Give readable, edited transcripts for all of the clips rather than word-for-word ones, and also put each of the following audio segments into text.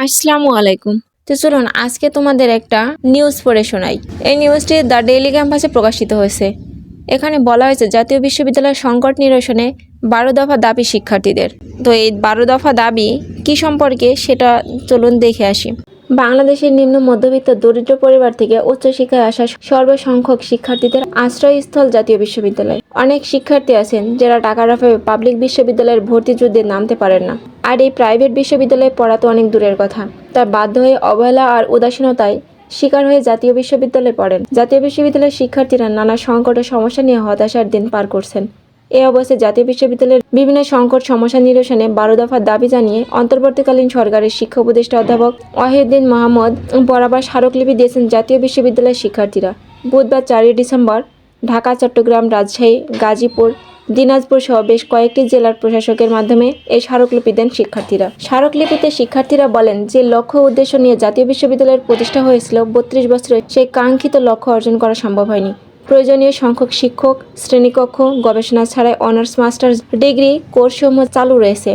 আসসালামু আলাইকুম। তো চলুন আজকে তোমাদের একটা নিউজ পড়ে শোনাই। এই নিউজটি দ্য ডেইলি ক্যাম্পাসে প্রকাশিত হয়েছে। এখানে বলা হয়েছে জাতীয় বিশ্ববিদ্যালয়ের সংকট নিরসনে 12 দফা দাবি শিক্ষার্থীদের। তো এই 12 দফা দাবি কি সম্পর্কে সেটা চলুন দেখে আসি। বাংলাদেশের নিম্ন মধ্যবিত্ত দরিদ্র পরিবার থেকে উচ্চশিক্ষায় আসা সর্বসংখ্যক শিক্ষার্থীদের আশ্রয়স্থল জাতীয় বিশ্ববিদ্যালয়। অনেক শিক্ষার্থী আছেন যারা টাকার অভাবে পাবলিক বিশ্ববিদ্যালয়ের ভর্তি যুদ্ধে নামতে পারেন না। আর এই প্রাইভেট বিশ্ববিদ্যালয়ে পড়া তো অনেক দূরের কথা, তার বাধ্য হয়ে অবহেলা আর উদাসীনতায় শিকার হয়ে জাতীয় বিশ্ববিদ্যালয়ে পড়েন। জাতীয় বিশ্ববিদ্যালয়ের শিক্ষার্থীরা নানা সংকট ও সমস্যা নিয়ে হতাশার দিন পার করছেন। এই অবস্থায় জাতীয় বিশ্ববিদ্যালয়ের বিভিন্ন সংকট সমস্যা নিরসনে 12 দফার দাবি জানিয়ে অন্তর্বর্তীকালীন সরকারের শিক্ষা উপদেষ্টা অধ্যাপক ওয়াহিউদ্দিন মোহাম্মদ বরাবর স্মারকলিপি দিয়েছেন জাতীয় বিশ্ববিদ্যালয়ের শিক্ষার্থীরা। বুধবার 4 ডিসেম্বর ঢাকা, চট্টগ্রাম, রাজশাহী, গাজীপুর, দিনাজপুর সহ বেশ কয়েকটি জেলার প্রশাসকের মাধ্যমে এই স্মারকলিপি দেন শিক্ষার্থীরা। স্মারকলিপিতে শিক্ষার্থীরা বলেন, যে লক্ষ্য উদ্দেশ্য নিয়ে জাতীয় বিশ্ববিদ্যালয়ের প্রতিষ্ঠা হয়েছিল 32 বছরে সেই কাঙ্ক্ষিত লক্ষ্য অর্জন করা সম্ভব হয়নি। প্রয়োজনীয় সংখ্যক শিক্ষক, শ্রেণীকক্ষ, গবেষণা ছাড়াই অনার্স মাস্টার্স ডিগ্রি কোর্সসমূহ চালু রয়েছে।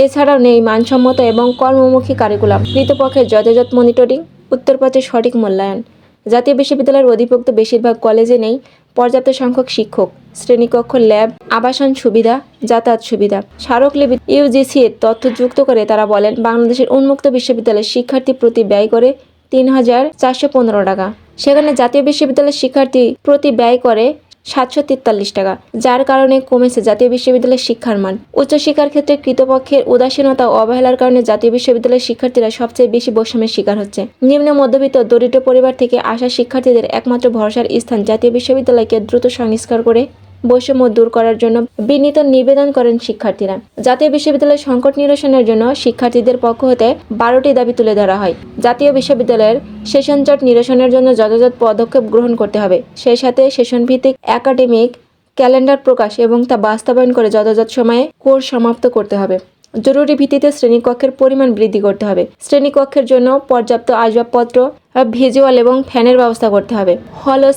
এছাড়াও নেই মানসম্মত এবং কর্মমুখী কারিকুলাম, কৃতপক্ষের যথাযথ মনিটরিং, উত্তরপত্রের সঠিক মূল্যায়ন। জাতীয় বিশ্ববিদ্যালয়ের অধিভুক্ত বেশিরভাগ কলেজে নেই পর্যাপ্ত সংখ্যক শিক্ষক, শ্রেণীকক্ষ, ল্যাব, আবাসন সুবিধা, যাতায়াত সুবিধা। স্মারকলিপি ইউজিসি এর তথ্য যুক্ত করে তারা বলেন, বাংলাদেশের উন্মুক্ত বিশ্ববিদ্যালয়ের শিক্ষার্থী প্রতি ব্যয় করে 3,415 টাকা। সেখানে জাতীয় বিশ্ববিদ্যালয়ের শিক্ষার্থী প্রতি ব্যয় করে 743 টাকা, যার কারণে কমেছে জাতীয় বিশ্ববিদ্যালয়ের শিক্ষার মান। উচ্চশিক্ষার ক্ষেত্রে কৃতপক্ষের উদাসীনতা ও অবহেলার কারণে জাতীয় বিশ্ববিদ্যালয়ের শিক্ষার্থীরা সবচেয়ে বেশি বৈষম্যের শিকার হচ্ছে। নিম্ন মধ্যবিত্ত দরিদ্র পরিবার থেকে আসা শিক্ষার্থীদের একমাত্র ভরসার স্থান জাতীয় বিশ্ববিদ্যালয়কে দ্রুত সংস্কার করে বৈষম্য দূর করার জন্য বিনীত নিবেদন করেন শিক্ষার্থীরা। জাতীয় বিশ্ববিদ্যালয়ের সংকট নিরসনের জন্য শিক্ষার্থীদের পক্ষ হতে 12টি দাবি তুলে ধরা হয়। জাতীয় বিশ্ববিদ্যালয়ের সেশন জট নিরসনের জন্য যথাযথ পদক্ষেপ গ্রহণ করতে হবে। সেই সাথে সেশন ভিত্তিক একাডেমিক ক্যালেন্ডার প্রকাশ এবং তা বাস্তবায়ন করে যথাযথ সময়ে কোর্স সমাপ্ত করতে হবে। জরুরি ভিত্তিতে শ্রেণীকক্ষের পরিমাণ বৃদ্ধি করতে হবে। শ্রেণীকক্ষের জন্য পর্যাপ্ত আসবাবপত্র, ভিজুয়াল এবং ফ্যানের ব্যবস্থা করতে হবে। হল ও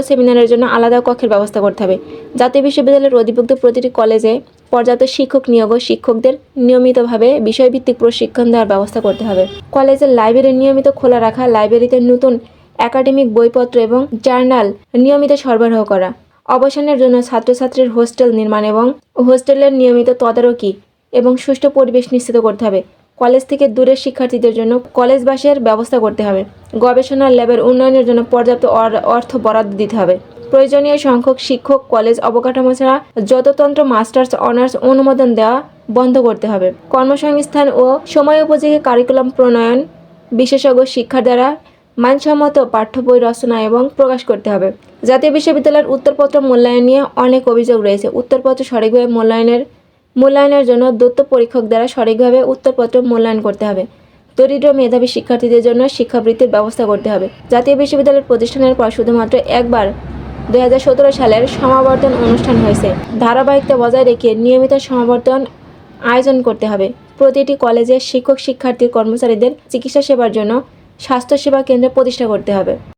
সেমিনারের জন্য আলাদা কক্ষের ব্যবস্থা করতে হবে। জাতীয় বিশ্ববিদ্যালয়ের অধিভুক্ত প্রতিটি কলেজে পর্যাপ্ত শিক্ষক নিয়োগ ও শিক্ষকদের নিয়মিতভাবে বিষয়ভিত্তিক প্রশিক্ষণ দেওয়ার ব্যবস্থা করতে হবে। কলেজের লাইব্রেরি নিয়মিত খোলা রাখা, লাইব্রেরিতে নতুন একাডেমিক বইপত্র এবং জার্নাল নিয়মিত সরবরাহ করা। অবসরের জন্য ছাত্রছাত্রীর হোস্টেল নির্মাণ এবং হোস্টেলের নিয়মিত তদারকি এবং সুষ্ঠু পরিবেশ নিশ্চিত করতে হবে। কলেজ থেকে দূরের শিক্ষার্থীদের জন্য কলেজ বাসের ব্যবস্থা করতে হবে। গবেষণা ল্যাবের উন্নয়নের জন্য পর্যাপ্ত অর্থ বরাদ্দ দিতে হবে। প্রয়োজনীয় সংখ্যক শিক্ষক কলেজ অবকাঠামো ছাড়া যততন্ত্র মাস্টার্স অনার্স অনুমোদন দেওয়া বন্ধ করতে হবে। কর্মসংস্থান ও সময় উপযোগী কারিকুলাম প্রণয়ন, বিশেষজ্ঞ শিক্ষার দ্বারা মানসম্মত পাঠ্য বই রচনা এবং প্রকাশ করতে হবে। জাতীয় বিশ্ববিদ্যালয়ের উত্তরপত্র মূল্যায়ন নিয়ে অনেক অভিযোগ রয়েছে। উত্তরপত্র সঠিকভাবে মূল্যায়নের জন্য দত্ত পরীক্ষক দ্বারা সঠিকভাবে উত্তরপত্র মূল্যায়ন করতে হবে। দরিদ্র মেধাবী শিক্ষার্থীদের জন্য শিক্ষাবৃত্তির ব্যবস্থা করতে হবে। জাতীয় বিশ্ববিদ্যালয়ের প্রতিষ্ঠানের পর শুধুমাত্র একবার 2017 সালের সমাবর্তন অনুষ্ঠান হয়েছে। ধারাবাহিকতা বজায় রেখে নিয়মিত সমাবর্তন আয়োজন করতে হবে। প্রতিটি কলেজে শিক্ষক, শিক্ষার্থী, কর্মচারীদের চিকিৎসা সেবার জন্য স্বাস্থ্যসেবা কেন্দ্র প্রতিষ্ঠা করতে হবে।